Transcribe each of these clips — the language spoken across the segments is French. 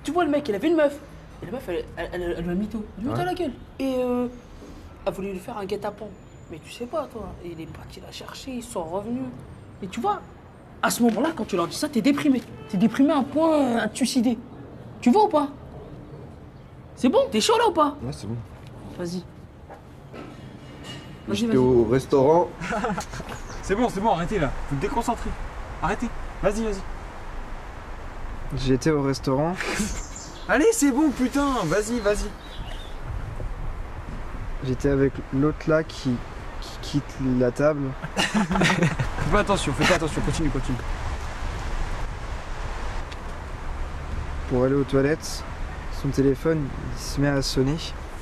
Tu vois, le mec, il avait une meuf. Et la meuf, elle m'a mytho. Elle m'a mytho à la gueule. Et elle voulait lui faire un guet-apens. Mais tu sais pas, toi. Et il est parti la chercher, ils sont revenus. Et tu vois, à ce moment-là, quand tu leur dis ça, t'es déprimé. T'es déprimé à un point à te suicider. Tu vois ou pas? C'est bon? T'es chaud là ou pas? Ouais, c'est bon. Vas-y. J'étais au restaurant. C'est bon, arrêtez là. Vous me déconcentrez. Arrêtez. Vas-y. J'étais au restaurant. Allez, c'est bon, putain. Vas-y. J'étais avec l'autre là qui quitte la table. Fais pas attention. Continue. Pour aller aux toilettes. Son téléphone, il se met à sonner.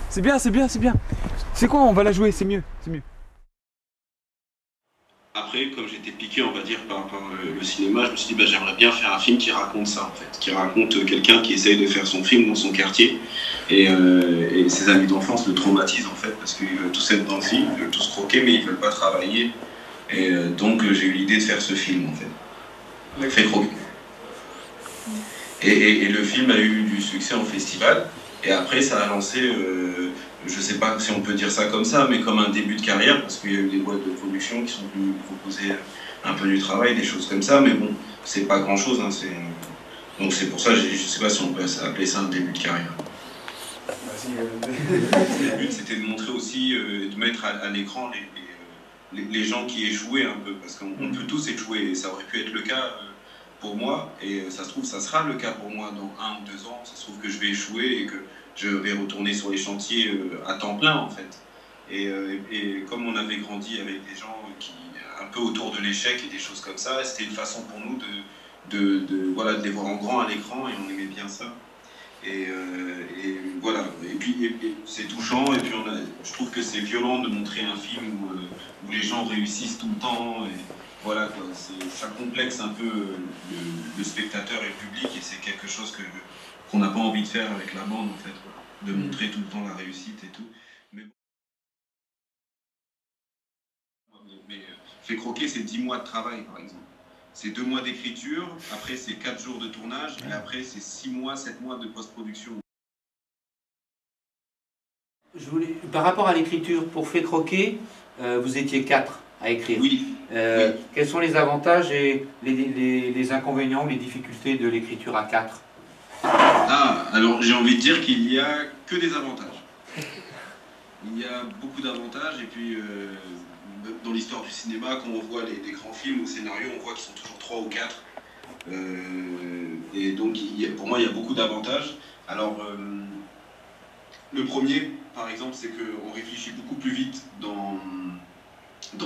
C'est bien. C'est quoi, on va la jouer, c'est mieux. Après, comme j'étais piqué, on va dire, par le cinéma, je me suis dit, j'aimerais bien faire un film qui raconte ça, en fait. Qui raconte quelqu'un qui essaye de faire son film dans son quartier. Et ses amis d'enfance le traumatisent, en fait, parce qu'ils veulent tous être dans le film, ils veulent tous croquer, mais ils veulent pas travailler. Et donc, j'ai eu l'idée de faire ce film, en fait. Fait croquer. Et le film a eu du succès en festival. Et après, ça a lancé, je sais pas si on peut dire ça comme ça, mais comme un début de carrière, parce qu'il y a eu des boîtes de production qui sont venues me proposer un peu du travail, des choses comme ça. Mais bon, c'est pas grand-chose. Hein, donc c'est pour ça, je sais pas si on peut appeler ça un début de carrière. Le but, c'était de montrer aussi, de mettre à l'écran les gens qui échouaient un peu, parce qu'on peut tous échouer, et ça aurait pu être le cas pour moi, et ça se trouve, ça sera le cas pour moi dans 1 ou 2 ans. Ça se trouve que je vais échouer et que je vais retourner sur les chantiers à temps plein, en fait. Et comme on avait grandi avec des gens qui, un peu autour de l'échec et des choses comme ça, c'était une façon pour nous de les voir en grand à l'écran, et on aimait bien ça. Et voilà, et puis c'est touchant, et puis je trouve que c'est violent de montrer un film où les gens réussissent tout le temps, et voilà quoi, ça complexe un peu le spectateur et le public, et c'est quelque chose qu'on n'a pas envie de faire avec la bande, en fait, quoi, de montrer tout le temps la réussite et tout. Mais Fait croquer, c'est 10 mois de travail, par exemple. C'est 2 mois d'écriture, après c'est 4 jours de tournage, et après c'est 6 mois, 7 mois de post-production. Par rapport à l'écriture, pour Fait croquer, vous étiez 4 à écrire. Oui. Quels sont les avantages et les inconvénients, les difficultés de l'écriture à 4? Alors j'ai envie de dire qu'il n'y a que des avantages. Il y a beaucoup d'avantages, et puis dans l'histoire du cinéma, quand on voit les grands films au scénario, on voit qu'ils sont toujours 3 ou 4. Et donc pour moi il y a beaucoup d'avantages. Alors le premier, par exemple, c'est qu'on réfléchit beaucoup plus vite dans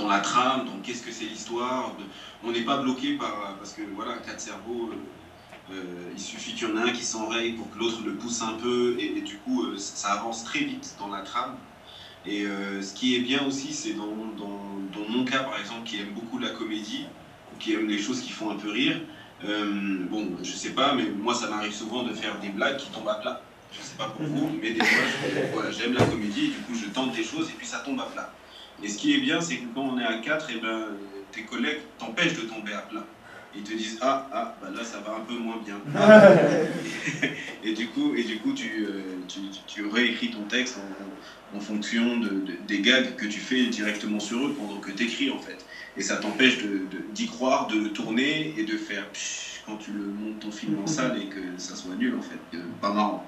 la trame, donc qu'est-ce que c'est l'histoire. On n'est pas bloqué parce que voilà, 4 cerveaux, il suffit qu'il y en ait un qui s'enraye pour que l'autre le pousse un peu, et du coup ça avance très vite dans la trame. Et ce qui est bien aussi, c'est dans mon cas, par exemple, qui aime beaucoup la comédie, ou qui aime les choses qui font un peu rire, bon, je sais pas, mais moi ça m'arrive souvent de faire des blagues qui tombent à plat. Je sais pas pour vous, mais des fois, voilà, j'aime la comédie, et du coup je tente des choses, et puis ça tombe à plat. Et ce qui est bien, c'est que quand on est à 4, tes collègues t'empêchent de tomber à plat. Ils te disent bah là ça va un peu moins bien. et du coup tu réécris ton texte en fonction des gags que tu fais directement sur eux pendant que tu écris, en fait. Et ça t'empêche d'y croire, de le tourner et de faire psh quand tu le montes ton film en salle, et que ça soit nul, en fait. Pas marrant.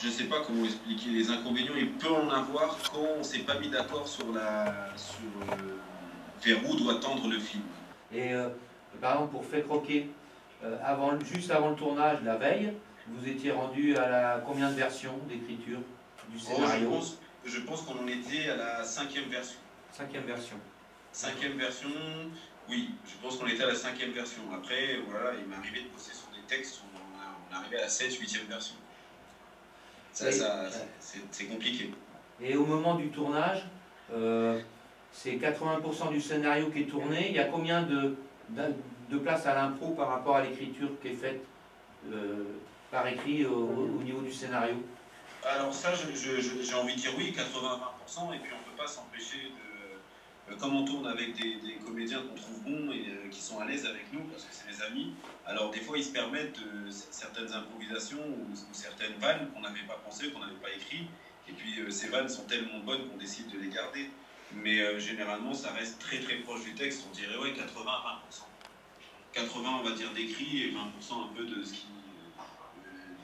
Je sais pas comment expliquer les inconvénients. Il peut en avoir quand on s'est pas mis d'accord sur vers où doit tendre le film. Et par exemple, pour Fait croquer, juste avant le tournage, la veille, vous étiez rendu à combien de versions d'écriture du scénario? Je pense qu'on en était à la 5e version. 5e version. 5e version, oui, je pense qu'on était à la 5e version. Après, voilà, il m'est arrivé de bosser sur des textes où on est arrivé à la 7e, 8e version. C'est compliqué. Et au moment du tournage, c'est 80% du scénario qui est tourné. Il y a combien de place à l'impro par rapport à l'écriture qui est faite par écrit au niveau du scénario? Alors ça, j'ai envie de dire oui, 80-20%, et puis on ne peut pas s'empêcher comme on tourne avec des comédiens qu'on trouve bons et qui sont à l'aise avec nous, parce que c'est des amis, alors des fois ils se permettent certaines improvisations ou certaines vannes qu'on n'avait pas pensé, qu'on n'avait pas écrit, et puis ces vannes sont tellement bonnes qu'on décide de les garder. Mais généralement ça reste très très proche du texte, on dirait ouais 80-20%. 80 on va dire d'écrit et 20% un peu de ce qui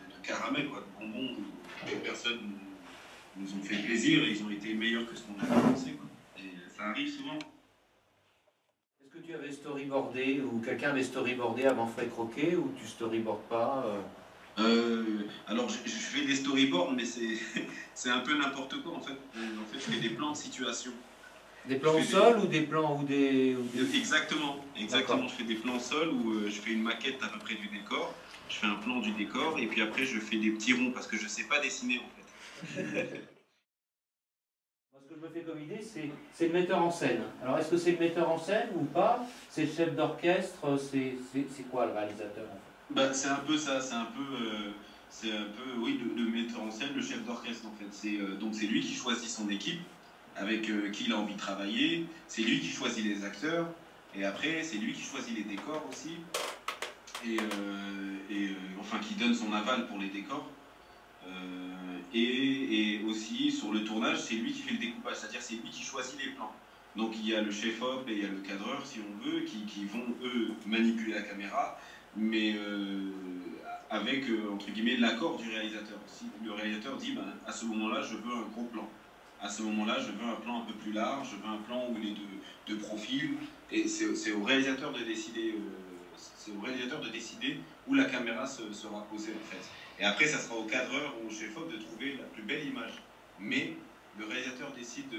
de caramel, quoi, de bonbons. Les personnes nous ont fait plaisir et ils ont été meilleurs que ce qu'on avait pensé, quoi. Et ça arrive souvent. Est-ce que tu avais storyboardé ou quelqu'un avait storyboardé avant Frais Croquet ou tu storyboardes pas Alors je fais des storyboards mais c'est un peu n'importe quoi en fait. En fait je fais des plans de situation. Des plans au sol ou des plans Exactement. Je fais des plans au sol où je fais une maquette à peu près du décor, je fais un plan du décor et puis après je fais des petits ronds parce que je sais pas dessiner en fait. Moi, ce que je me fais comme idée, c'est le metteur en scène. Alors, est-ce que c'est le metteur en scène ou pas? C'est le chef d'orchestre? C'est quoi le réalisateur en fait? Bah, c'est un peu ça, c'est un peu oui, le metteur en scène, le chef d'orchestre en fait. Donc c'est lui qui choisit son équipe, avec qui il a envie de travailler, c'est lui qui choisit les acteurs, et après c'est lui qui choisit les décors aussi, enfin qui donne son aval pour les décors. Et aussi sur le tournage, c'est lui qui fait le découpage, c'est-à-dire c'est lui qui choisit les plans. Donc il y a le chef-op et il y a le cadreur, si on veut, qui vont eux manipuler la caméra, mais avec entre guillemets l'accord du réalisateur. Si le réalisateur dit ben, à ce moment-là je veux un gros plan, à ce moment-là je veux un plan un peu plus large, je veux un plan où il est de profil, et c'est au réalisateur de décider. C'est au réalisateur de décider où la caméra sera posée en fait. Et après, ça sera au cadreur ou au chef-op de trouver la plus belle image. Mais le réalisateur décide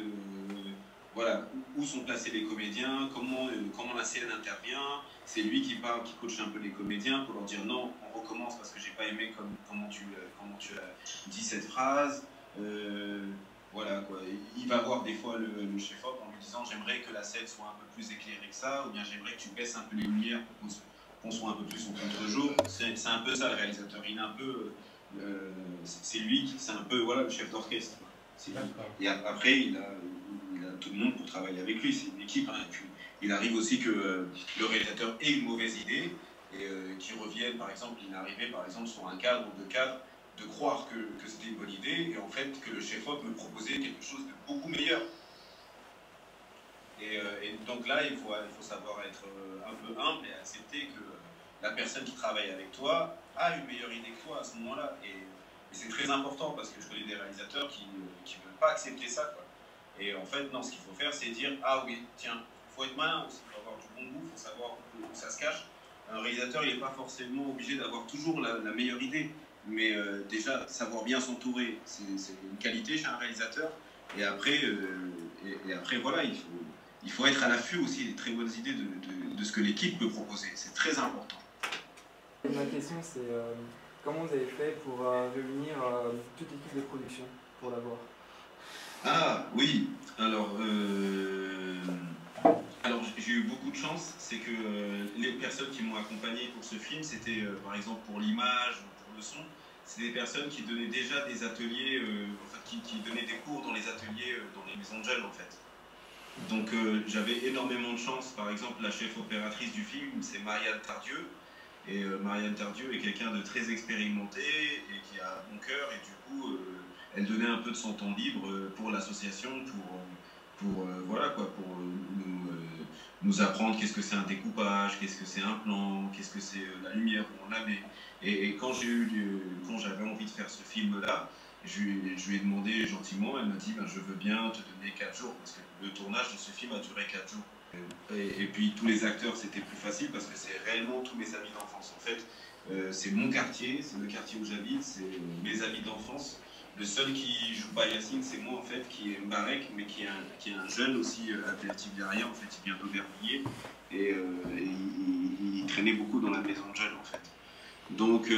voilà, où sont placés les comédiens, comment la scène intervient. C'est lui qui parle, qui coach un peu les comédiens pour leur dire non, on recommence parce que j'ai pas aimé comment tu as dit cette phrase. Voilà quoi. Il va voir des fois le chef-op en lui disant j'aimerais que la scène soit un peu plus éclairée que ça, ou bien j'aimerais que tu baisses un peu les lumières pour qu'on soit un peu plus au contre-jour. C'est un peu ça le réalisateur. Il est un peu, c'est lui, c'est un peu voilà le chef d'orchestre. Et après il a tout le monde pour travailler avec lui. C'est une équipe. Hein, et puis, il arrive aussi que le réalisateur ait une mauvaise idée et qu'il revienne. Par exemple, il est arrivé par exemple sur un cadre ou deux cadres de croire que c'était une bonne idée et en fait que le chef-op me proposait quelque chose de beaucoup meilleur. Et donc là, il faut savoir être un peu humble et accepter que la personne qui travaille avec toi a une meilleure idée que toi à ce moment-là. Et c'est très important parce que je connais des réalisateurs qui ne veulent pas accepter ça, quoi. Et en fait, non, ce qu'il faut faire, c'est dire « Ah oui, tiens, il faut être malin aussi, il faut avoir du bon goût, il faut savoir où ça se cache. » Un réalisateur, il n'est pas forcément obligé d'avoir toujours la meilleure idée. Mais déjà, savoir bien s'entourer, c'est une qualité chez un réalisateur. Et après, voilà, il faut être à l'affût aussi des très bonnes idées de ce que l'équipe peut proposer. C'est très important. Ma question, c'est comment vous avez fait pour réunir toute l'équipe de production pour l'avoir? Ah oui, alors j'ai eu beaucoup de chance, c'est que les personnes qui m'ont accompagné pour ce film, c'était par exemple pour l'image ou pour le son, c'est des personnes qui donnaient déjà des ateliers, qui donnaient des cours dans les ateliers, dans les maisons de jeunes en fait. Donc j'avais énormément de chance, par exemple la chef opératrice du film, c'est Marianne Tardieu, et Marianne Tardieu est quelqu'un de très expérimenté et qui a un bon cœur, et du coup elle donnait un peu de son temps libre pour l'association, pour voilà quoi, pour nous apprendre qu'est-ce que c'est un découpage, qu'est-ce que c'est un plan, qu'est-ce que c'est la lumière où on la met. Et quand j'avais envie de faire ce film-là, je lui ai demandé gentiment, elle m'a dit ben, je veux bien te donner 4 jours, parce que le tournage de ce film a duré 4 jours. Et puis tous les acteurs, c'était plus facile parce que c'est réellement tous mes amis d'enfance. En fait, c'est mon quartier, c'est le quartier où j'habite, c'est mes amis d'enfance. Le seul qui joue pas Yacine, c'est moi en fait, qui est Mbarek, mais qui est un jeune aussi appelatif derrière, en fait, il vient d'Aubervilliers, et il traînait beaucoup dans la maison de jeunes en fait. Donc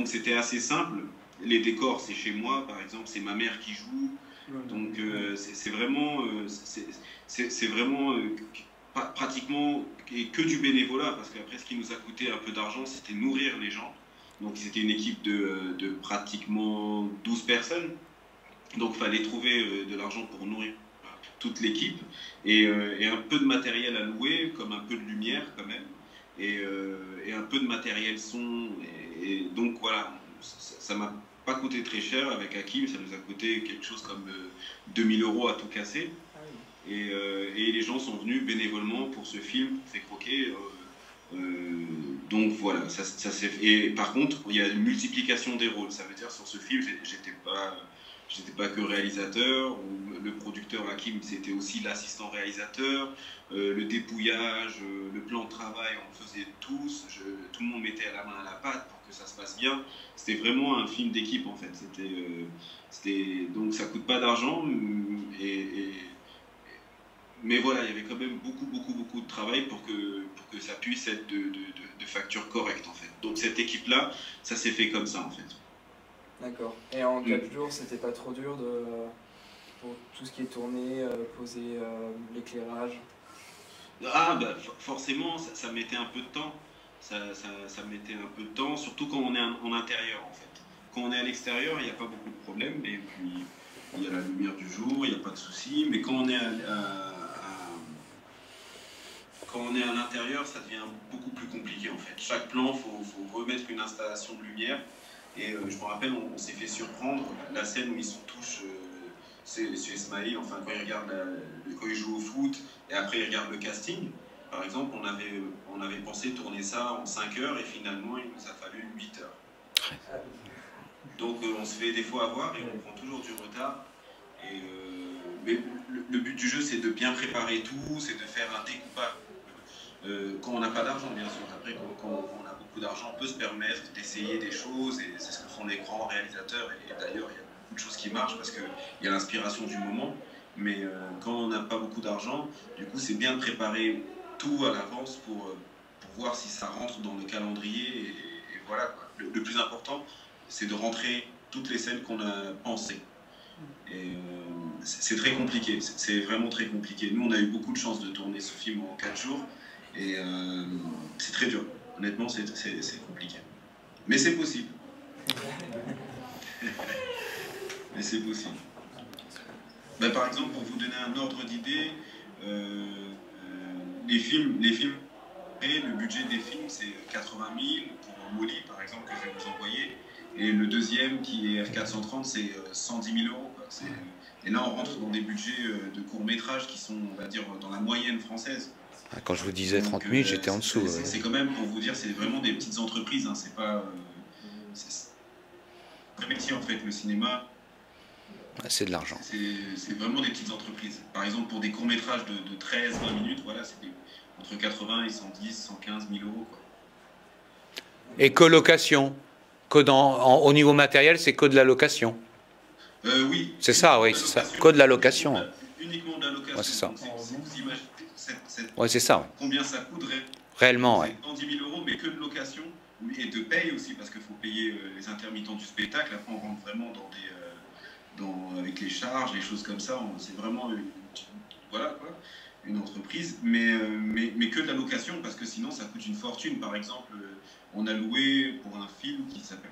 c'était assez simple. Les décors, c'est chez moi, par exemple, c'est ma mère qui joue. Donc c'est vraiment, pratiquement que du bénévolat, parce qu'après ce qui nous a coûté un peu d'argent, c'était nourrir les gens. Donc c'était une équipe de pratiquement 12 personnes. Donc il fallait trouver de l'argent pour nourrir. toute l'équipe, et un peu de matériel à louer, comme un peu de lumière quand même, et un peu de matériel son, et donc voilà, ça m'a pas coûté très cher avec Hakim, ça nous a coûté quelque chose comme 2000 € à tout casser. Et les gens sont venus bénévolement pour ce film, Fait croquer. Donc voilà, ça s'est fait. Et par contre, il y a une multiplication des rôles. Ça veut dire sur ce film, j'étais pas que réalisateur, ou le producteur Hakim, c'était aussi l'assistant réalisateur, le dépouillage, le plan de travail, on le faisait tous. Tout le monde mettait la main à la pâte pour que ça se passe bien. C'était vraiment un film d'équipe en fait. Donc ça coûte pas d'argent, mais voilà, il y avait quand même beaucoup de travail pour que ça puisse être de facture correcte en fait. Donc cette équipe-là, ça s'est fait comme ça en fait. D'accord. Et en 4 jours, c'était pas trop dur pour tout ce qui est tourné, poser l'éclairage? Ah bah forcément, ça mettait un peu de temps. Ça mettait un peu de temps, surtout quand on est en intérieur en fait. Quand on est à l'extérieur, il n'y a pas beaucoup de problèmes, et puis il y a la lumière du jour, il n'y a pas de souci. Mais quand on est à l'intérieur, ça devient beaucoup plus compliqué en fait. Chaque plan, il faut remettre une installation de lumière. Et je me rappelle, on s'est fait surprendre, la scène où ils sont tous, c'est Ismail, enfin quand il joue au foot, et après il regarde le casting. Par exemple, on avait pensé tourner ça en 5 heures, et finalement il nous a fallu 8 heures. Donc on se fait des fois avoir, et on prend toujours du retard. Mais le but du jeu, c'est de bien préparer tout, c'est de faire un découpage. Quand on n'a pas d'argent, bien sûr. Après, quand on a beaucoup d'argent, on peut se permettre d'essayer des choses, et c'est ce que font les grands réalisateurs. Et d'ailleurs, il y a beaucoup de choses qui marchent parce qu'il y a l'inspiration du moment. Mais quand on n'a pas beaucoup d'argent, du coup, c'est bien de préparer tout à l'avance pour voir si ça rentre dans le calendrier. Et voilà, quoi. Le plus important, c'est de rentrer toutes les scènes qu'on a pensées. Et c'est très compliqué, c'est vraiment très compliqué. Nous, on a eu beaucoup de chance de tourner ce film en 4 jours, et c'est très dur. Honnêtement, c'est compliqué. Mais c'est possible. Mais c'est possible. Ben, par exemple, pour vous donner un ordre d'idée, les films, et le budget des films, c'est 80 000 pour Molly, par exemple, que je vais vous envoyer. Et le deuxième, qui est F430, c'est 110 000 €. Et là, on rentre dans des budgets de court-métrage qui sont, on va dire, dans la moyenne française. Quand je vous disais 30 000, j'étais en dessous. C'est quand même, pour vous dire, c'est vraiment des petites entreprises. Hein, c'est pas... c'est très métier, en fait, le cinéma. C'est de l'argent. C'est vraiment des petites entreprises. Par exemple, pour des courts-métrages de 13-20 minutes, voilà, c'est entre 80 et 110, 115 000 €. Quoi. Et colocation. Au niveau matériel, c'est que de la location. Oui. C'est ça, oui, c'est ça. Que de la location. Uniquement de la location. Ouais, c'est ça. Si vous imaginez ouais, c'est ça. Ouais. Combien ça coûterait réellement, ouais. 110 000 €, mais que de location, et de paye aussi, parce qu'il faut payer les intermittents du spectacle. Après, on rentre vraiment avec les charges, les choses comme ça. C'est vraiment voilà, quoi, une entreprise, mais que de la location, parce que sinon, ça coûte une fortune. Par exemple, on a loué pour un film qui s'appelle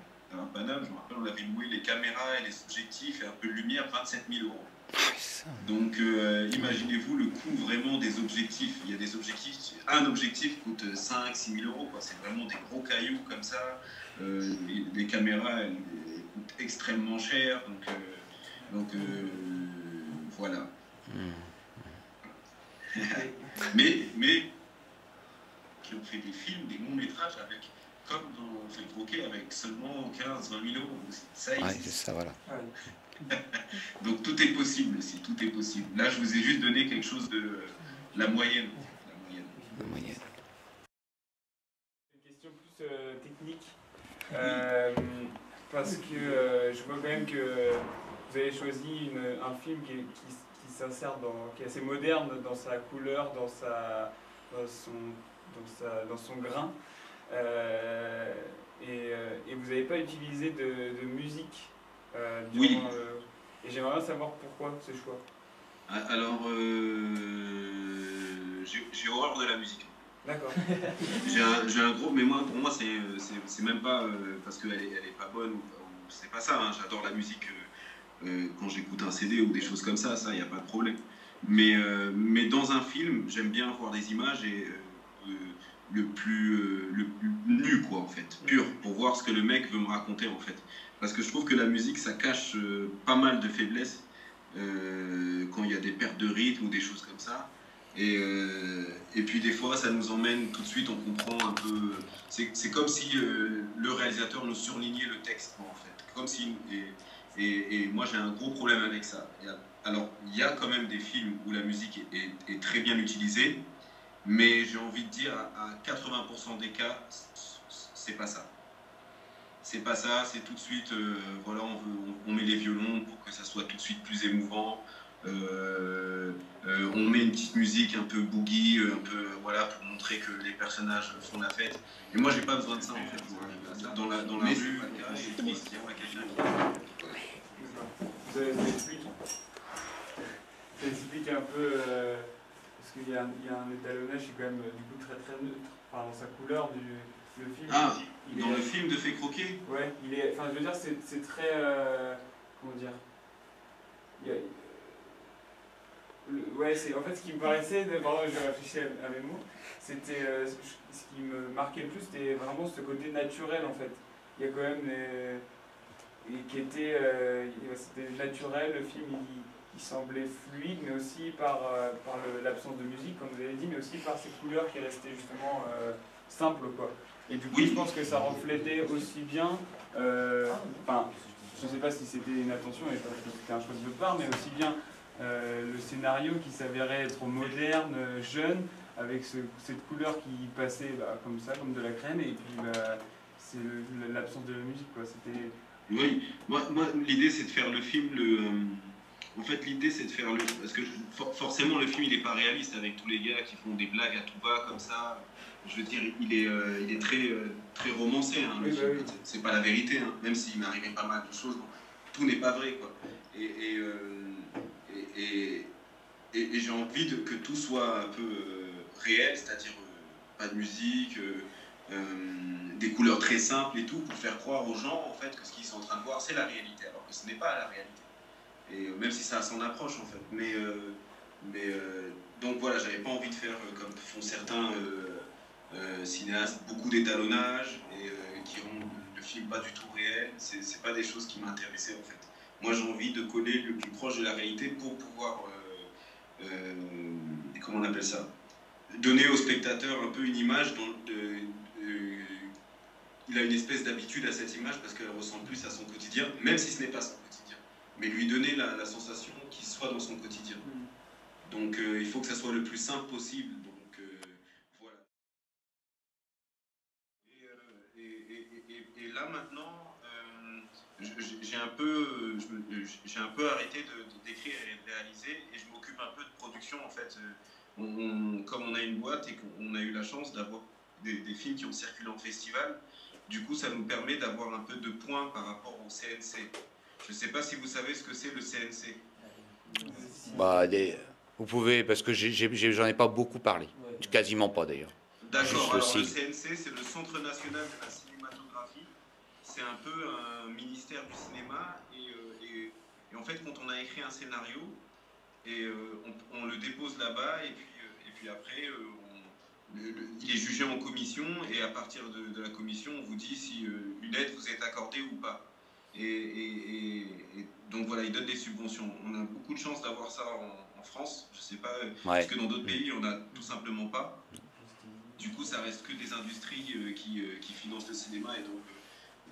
Paname, je me rappelle, on avait loué les caméras et les objectifs et un peu de lumière, 27 000 €. Donc imaginez-vous le coût vraiment des objectifs. Il y a des objectifs, un objectif coûte 5-6 000 €. C'est vraiment des gros cailloux comme ça. Les caméras, elles coûtent extrêmement cher. Donc voilà. mais qui ont fait des films, des longs métrages comme dans Fait croquer, avec seulement 15-20 000 €. Ça existe. Ouais, c'est ça, voilà. Donc tout est possible aussi, tout est possible. Là, je vous ai juste donné quelque chose de la moyenne. La moyenne. Une question plus technique, parce que je vois quand même que vous avez choisi un film qui s'insère qui est assez moderne dans sa couleur, dans son grain. Et vous n'avez pas utilisé de musique oui. Et j'aimerais bien savoir pourquoi ce choix. Alors, j'ai horreur de la musique. D'accord. j'ai un gros, mais pour moi, c'est même pas parce qu'elle est pas bonne, ou c'est pas ça. Hein. J'adore la musique quand j'écoute un CD ou des choses comme ça, il n'y a pas de problème. Mais dans un film, j'aime bien voir des images et le plus nu, quoi, en fait, pur, pour voir ce que le mec veut me raconter, en fait. Parce que je trouve que la musique, ça cache pas mal de faiblesses quand il y a des pertes de rythme ou des choses comme ça. Et puis des fois, ça nous emmène tout de suite, on comprend un peu. C'est comme si le réalisateur nous surlignait le texte, en fait. Comme si, et moi, j'ai un gros problème avec ça. Alors, il y a quand même des films où la musique est très bien utilisée, mais j'ai envie de dire, à 80% des cas, c'est pas ça. C'est pas ça, c'est tout de suite, voilà, on met les violons pour que ça soit tout de suite plus émouvant. On met une petite musique un peu boogie, un peu, voilà, pour montrer que les personnages font la fête. Et moi, j'ai pas besoin de ça, en fait. Dans la rue, c'est pas le cas, et triste, il y a pas quelqu'un qui... Ça explique un peu, parce qu'il y a un étalonnage qui est quand même du coup très neutre, enfin, dans sa couleur le film. Ah, dans le film de Fait Croquer. Ouais, enfin je veux dire c'est très, comment dire, ouais, en fait ce qui me paraissait, pardon je réfléchis à mes mots, c'était, ce qui me marquait le plus, c'était vraiment ce côté naturel en fait. Il y a quand même qui était, c'était naturel, le film il semblait fluide, mais aussi par l'absence de musique, comme vous avez dit, mais aussi par ces couleurs qui restaient justement simples, quoi. Et du coup, je pense que ça reflétait aussi bien, enfin, je ne sais pas si c'était une attention, et parce que c'était un choix de votre part, mais aussi bien le scénario qui s'avérait être moderne, jeune, avec cette couleur qui passait comme ça, comme de la crème, et puis c'est l'absence de la musique, quoi. C'était... Oui, moi l'idée c'est de faire le film, en fait l'idée c'est de faire le... Parce que forcément le film il n'est pas réaliste avec tous les gars qui font des blagues à tout va comme ça. Je veux dire, il est très romancé, hein, le film. Oui. C'est pas la vérité, hein, même s'il m'est arrivé pas mal de choses. Bon, tout n'est pas vrai, quoi. Et j'ai envie que tout soit un peu réel, c'est-à-dire pas de musique, des couleurs très simples et tout, pour faire croire aux gens en fait que ce qu'ils sont en train de voir c'est la réalité, alors que ce n'est pas la réalité. Et même si ça s'en approche en fait. Donc voilà, j'avais pas envie de faire comme font certains cinéastes, beaucoup d'étalonnage et qui rendent le film pas du tout réel. C'est pas des choses qui m'intéressaient en fait. Moi j'ai envie de coller le plus proche de la réalité pour pouvoir comment on appelle ça, donner au spectateur un peu une image il a une espèce d'habitude à cette image parce qu'elle ressemble plus à son quotidien, même si ce n'est pas son quotidien. Mais lui donner la sensation qu'il soit dans son quotidien. Donc il faut que ça soit le plus simple possible. Donc voilà. Et là maintenant, j'ai un peu arrêté d'écrire et de réaliser, et je m'occupe un peu de production en fait. Comme on a une boîte et qu'on a eu la chance d'avoir des films qui ont circulé en festival, du coup ça nous permet d'avoir un peu de points par rapport au CNC. Je ne sais pas si vous savez ce que c'est le CNC. Vous pouvez, parce que j'en ai pas beaucoup parlé, quasiment pas d'ailleurs. D'accord, alors le CNC c'est le Centre National de la Cinématographie. C'est un peu un ministère du cinéma et en fait quand on a écrit un scénario, et on le dépose là-bas et puis après il est jugé en commission, et à partir de la commission on vous dit si une aide vous est accordée ou pas, et donc voilà, ils donnent des subventions. On a beaucoup de chance d'avoir ça en France, je sais pas, parce que dans d'autres pays on n'a tout simplement pas. Du coup ça reste que des industries qui financent le cinéma, et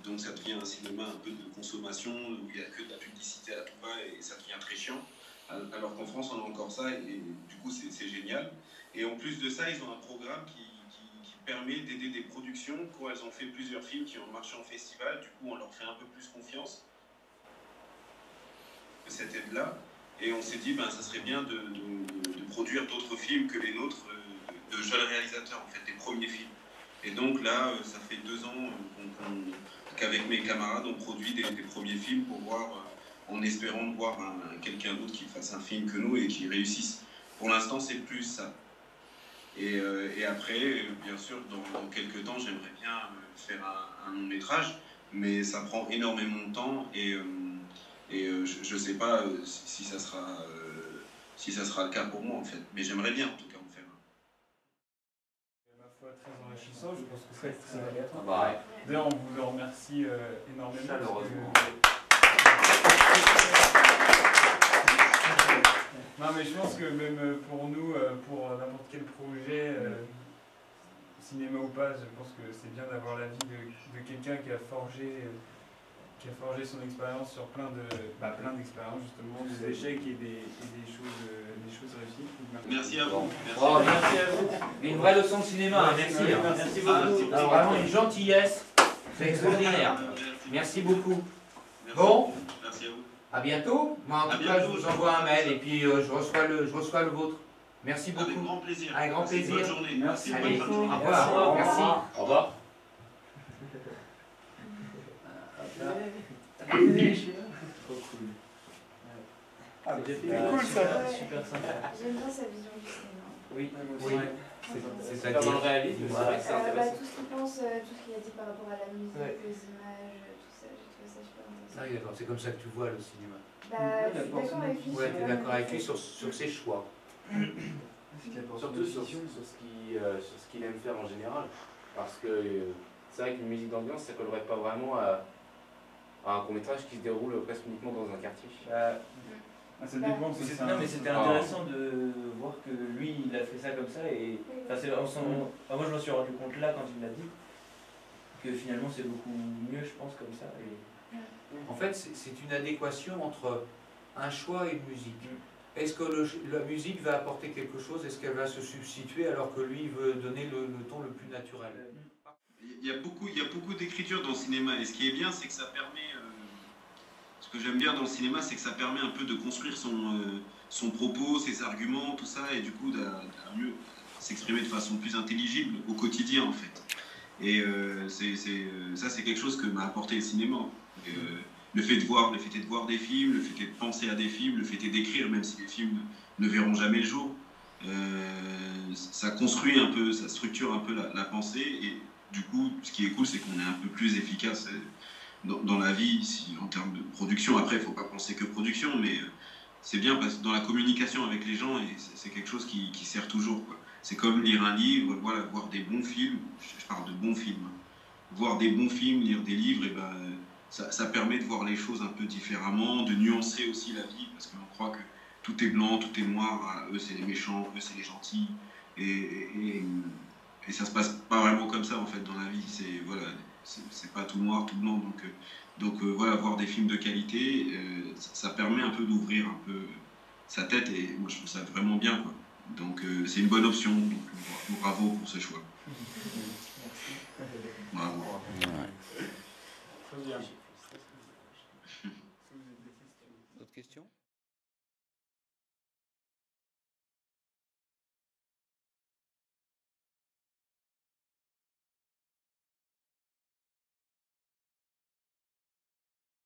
donc ça devient un cinéma un peu de consommation où il n'y a que de la publicité à tout va, et ça devient très chiant. Alors qu'en France, on a encore ça, et du coup, c'est génial. Et en plus de ça, ils ont un programme qui permet d'aider des productions quand elles ont fait plusieurs films qui ont marché en festival. Du coup, on leur fait un peu plus confiance, cette aide-là. Et on s'est dit, ça serait bien de produire d'autres films que les nôtres, de jeunes réalisateurs, en fait, des premiers films. Et donc là, ça fait 2 ans qu'avec mes camarades, on produit des premiers films pour voir... en espérant de voir quelqu'un d'autre qui fasse un film que nous et qui réussisse. Pour l'instant, c'est plus ça. Et après, bien sûr, dans quelques temps, j'aimerais bien faire un long métrage, mais ça prend énormément de temps, et je ne sais pas si ça sera si ça sera le cas pour moi en fait. Mais j'aimerais bien en tout cas en faire un. Ma foi, très enrichissant, je pense que c'est très aléatoire. Bah, D'ailleurs, on vous le remercie énormément. Chaleureusement. Non, mais je pense que même pour nous, pour n'importe quel projet, cinéma ou pas, je pense que c'est bien d'avoir l'avis de quelqu'un qui a forgé son expérience sur plein d'expériences, justement, des échecs et des choses réussies. Merci à vous. Oh, merci à vous. Une vraie leçon de cinéma, hein, merci. Hein. Merci beaucoup. Alors, vraiment une gentillesse, c'est extraordinaire. Merci beaucoup. Merci. Bon. Merci à vous. À bientôt. Moi, en À tout cas, je bientôt. vous envoie un mail et puis je reçois le vôtre. Merci beaucoup. Avec grand plaisir. Avec grand plaisir. Bonne journée. Merci. Allez, Bonne au journée. revoir. Merci. Au revoir. Ah, c'est cool ça. Super sympa. J'aime bien sa vision du cinéma. Oui, Oui. c'est dans le réalisme, c'est vrai que c'est intéressant. Tout ce qu'il pense, tout ce qu'il a dit par rapport à la musique, les images, tout ça, j'ai trouvé ça super intéressant. Ah oui, d'accord, c'est comme ça que tu vois le cinéma. Bah, je suis d'accord avec lui. Ouais, tu es d'accord avec lui sur ses choix. Surtout sur ce qu'il aime faire en général. Parce que c'est vrai qu'une musique d'ambiance, ça collerait pas vraiment à un court-métrage qui se déroule presque uniquement dans un quartier. Ça dépend. Non, mais c'était intéressant de voir que lui, il a fait ça comme ça. Et enfin, moi, je me suis rendu compte là, quand il me l'a dit, que finalement, c'est beaucoup mieux, je pense, comme ça. Et... En fait, c'est une adéquation entre un choix et une musique. Est-ce que la musique va apporter quelque chose? Est-ce qu'elle va se substituer alors que lui veut donner le ton le plus naturel? Il y a beaucoup d'écriture dans le cinéma et ce qui est bien, c'est que ça permet. Ce que j'aime bien dans le cinéma, c'est que ça permet un peu de construire son propos, ses arguments, tout ça, et du coup de mieux s'exprimer de façon plus intelligible au quotidien en fait. Et ça, c'est quelque chose que m'a apporté le cinéma. Le fait de voir des films, le fait de penser à des films, le fait d'écrire, même si les films ne verront jamais le jour, ça construit un peu, ça structure un peu la pensée. Et du coup, ce qui est cool, c'est qu'on est un peu plus efficace dans la vie, en termes de production. Après, il ne faut pas penser que production, mais c'est bien parce que dans la communication avec les gens, c'est quelque chose qui sert toujours. C'est comme lire un livre, voilà, voir des bons films. Je parle de bons films. Voir des bons films, lire des livres, et ben, ça permet de voir les choses un peu différemment, de nuancer aussi la vie, parce qu'on croit que tout est blanc, tout est noir, eux c'est les méchants, eux c'est les gentils, et ça se passe pas vraiment comme ça en fait dans la vie, c'est pas tout noir, tout blanc, donc voilà, voir des films de qualité, ça permet un peu d'ouvrir un peu sa tête, et moi je trouve ça vraiment bien, quoi. Donc c'est une bonne option, donc bravo pour ce choix. Bravo.